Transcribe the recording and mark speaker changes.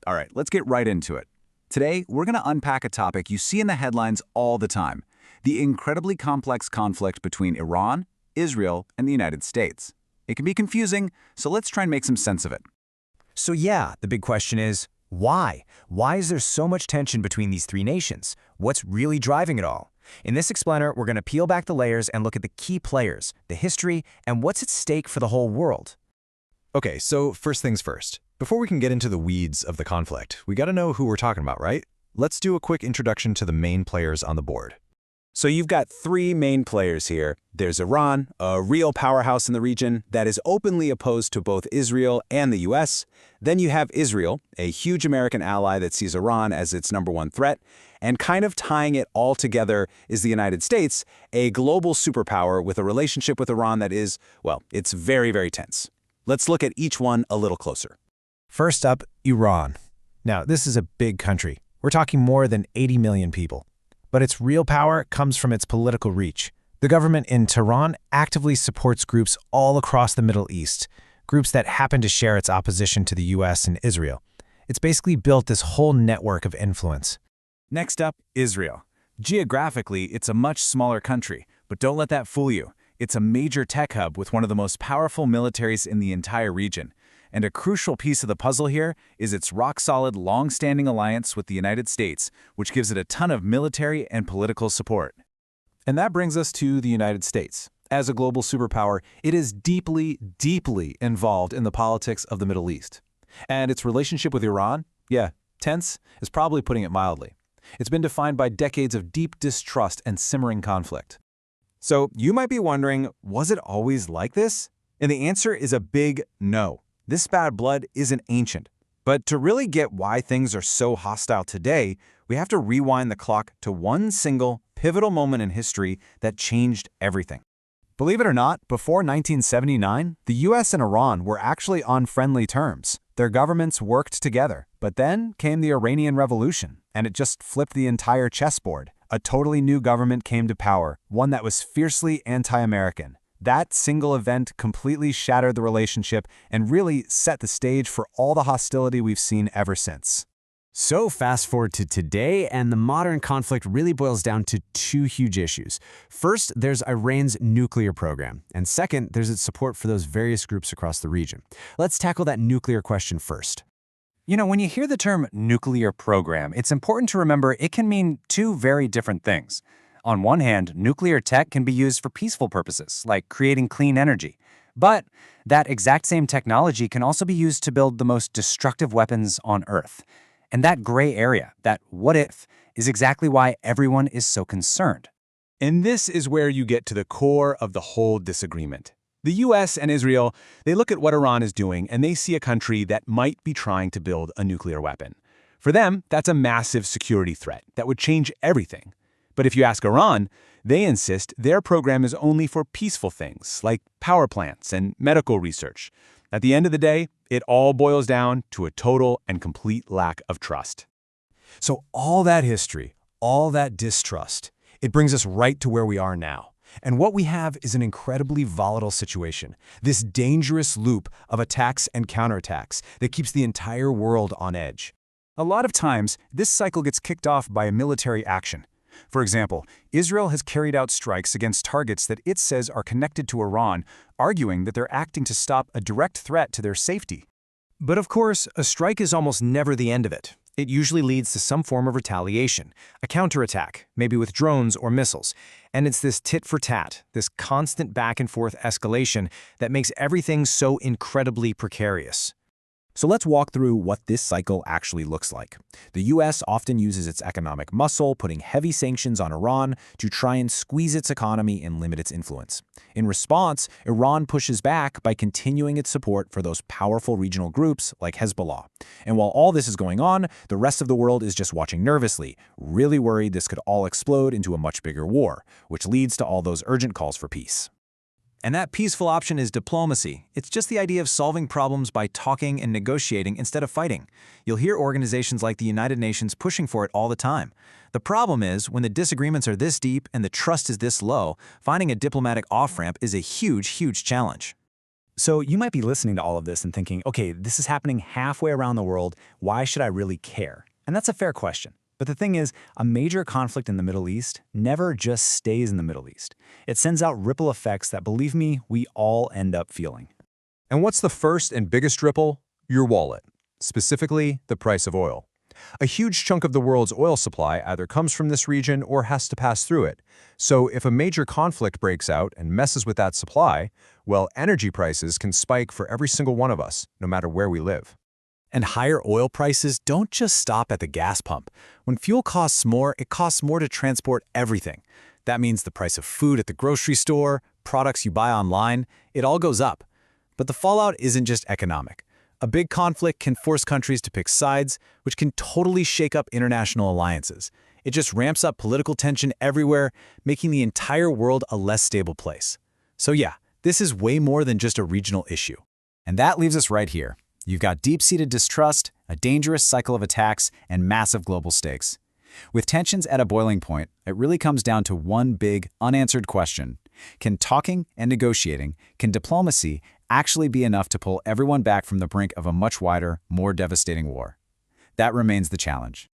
Speaker 1: All right, let's get right into it. Today, we're going to unpack a topic you see in the headlines all the time, the incredibly complex conflict between Iran, Israel, and the United States. It can be confusing, so let's try and make some sense of it.
Speaker 2: So yeah, the big question is, why? Why is there so much tension between these three nations? What's really driving it all? In this explainer, we're going to peel back the layers and look at the key players, the history, and what's at stake for the whole world.
Speaker 3: Okay, so first things first. Before we can get into the weeds of the conflict, we gotta know who we're talking about, right? Let's do a quick introduction to the main players on the board.
Speaker 1: So you've got three main players here. There's Iran, a real powerhouse in the region that is openly opposed to both Israel and the US. Then you have Israel, a huge American ally that sees Iran as its #1 threat. And kind of tying it all together is the United States, a global superpower with a relationship with Iran that is, well, it's very, very tense. Let's look at each one a little closer.
Speaker 2: First up, Iran. Now, this is a big country. We're talking more than 80 million people. But its real power comes from its political reach. The government in Tehran actively supports groups all across the Middle East, groups that happen to share its opposition to the US and Israel. It's basically built this whole network of influence.
Speaker 1: Next up, Israel. Geographically, it's a much smaller country, but don't let that fool you. It's a major tech hub with one of the most powerful militaries in the entire region. And a crucial piece of the puzzle here is its rock-solid, long-standing alliance with the United States, which gives it a ton of military and political support. And that brings us to the United States. As a global superpower, it is deeply, deeply involved in the politics of the Middle East. And its relationship with Iran, tense, is probably putting it mildly. It's been defined by decades of deep distrust and simmering conflict. So you might be wondering, was it always like this? And the answer is a big no. This bad blood isn't ancient. But to really get why things are so hostile today, we have to rewind the clock to one single, pivotal moment in history that changed everything. Believe it or not, before 1979, the US and Iran were actually on friendly terms. Their governments worked together. But then came the Iranian Revolution, and it just flipped the entire chessboard. A totally new government came to power, one that was fiercely anti-American. That single event completely shattered the relationship and really set the stage for all the hostility we've seen ever since.
Speaker 4: So fast forward to today, and the modern conflict really boils down to two huge issues. First, there's Iran's nuclear program, and second, there's its support for those various groups across the region. Let's tackle that nuclear question first.
Speaker 5: You know, when you hear the term nuclear program, it's important to remember it can mean two very different things. On one hand, nuclear tech can be used for peaceful purposes, like creating clean energy. But that exact same technology can also be used to build the most destructive weapons on Earth. And that gray area, that what if, is exactly why everyone is so concerned.
Speaker 1: And this is where you get to the core of the whole disagreement. The US and Israel, they look at what Iran is doing and they see a country that might be trying to build a nuclear weapon. For them, that's a massive security threat that would change everything. But if you ask Iran, they insist their program is only for peaceful things like power plants and medical research. At the end of the day, it all boils down to a total and complete lack of trust.
Speaker 2: So all that history, all that distrust, it brings us right to where we are now. And what we have is an incredibly volatile situation, this dangerous loop of attacks and counterattacks that keeps the entire world on edge.
Speaker 1: A lot of times, this cycle gets kicked off by a military action. For example, Israel has carried out strikes against targets that it says are connected to Iran, arguing that they're acting to stop a direct threat to their safety.
Speaker 2: But of course, a strike is almost never the end of it. It usually leads to some form of retaliation, a counterattack, maybe with drones or missiles. And it's this tit for tat, this constant back and forth escalation that makes everything so incredibly precarious.
Speaker 1: So let's walk through what this cycle actually looks like. The US often uses its economic muscle, putting heavy sanctions on Iran to try and squeeze its economy and limit its influence. In response, Iran pushes back by continuing its support for those powerful regional groups like Hezbollah. And while all this is going on, the rest of the world is just watching nervously, really worried this could all explode into a much bigger war, which leads to all those urgent calls for peace.
Speaker 2: And that peaceful option is diplomacy. It's just the idea of solving problems by talking and negotiating instead of fighting. You'll hear organizations like the United Nations pushing for it all the time. The problem is, when the disagreements are this deep and the trust is this low, finding a diplomatic off-ramp is a huge, huge challenge.
Speaker 6: So you might be listening to all of this and thinking, okay, this is happening halfway around the world. Why should I really care? And that's a fair question. But the thing is, a major conflict in the Middle East never just stays in the Middle East. It sends out ripple effects that, believe me, we all end up feeling.
Speaker 3: And what's the first and biggest ripple? Your wallet, specifically the price of oil. A huge chunk of the world's oil supply either comes from this region or has to pass through it. So if a major conflict breaks out and messes with that supply, well, energy prices can spike for every single one of us, no matter where we live.
Speaker 1: And higher oil prices don't just stop at the gas pump. When fuel costs more, it costs more to transport everything. That means the price of food at the grocery store, products you buy online, it all goes up. But the fallout isn't just economic. A big conflict can force countries to pick sides, which can totally shake up international alliances. It just ramps up political tension everywhere, making the entire world a less stable place. So yeah, this is way more than just a regional issue.
Speaker 5: And that leaves us right here. You've got deep-seated distrust, a dangerous cycle of attacks, and massive global stakes. With tensions at a boiling point, it really comes down to one big, unanswered question. Can talking and negotiating, can diplomacy actually be enough to pull everyone back from the brink of a much wider, more devastating war? That remains the challenge.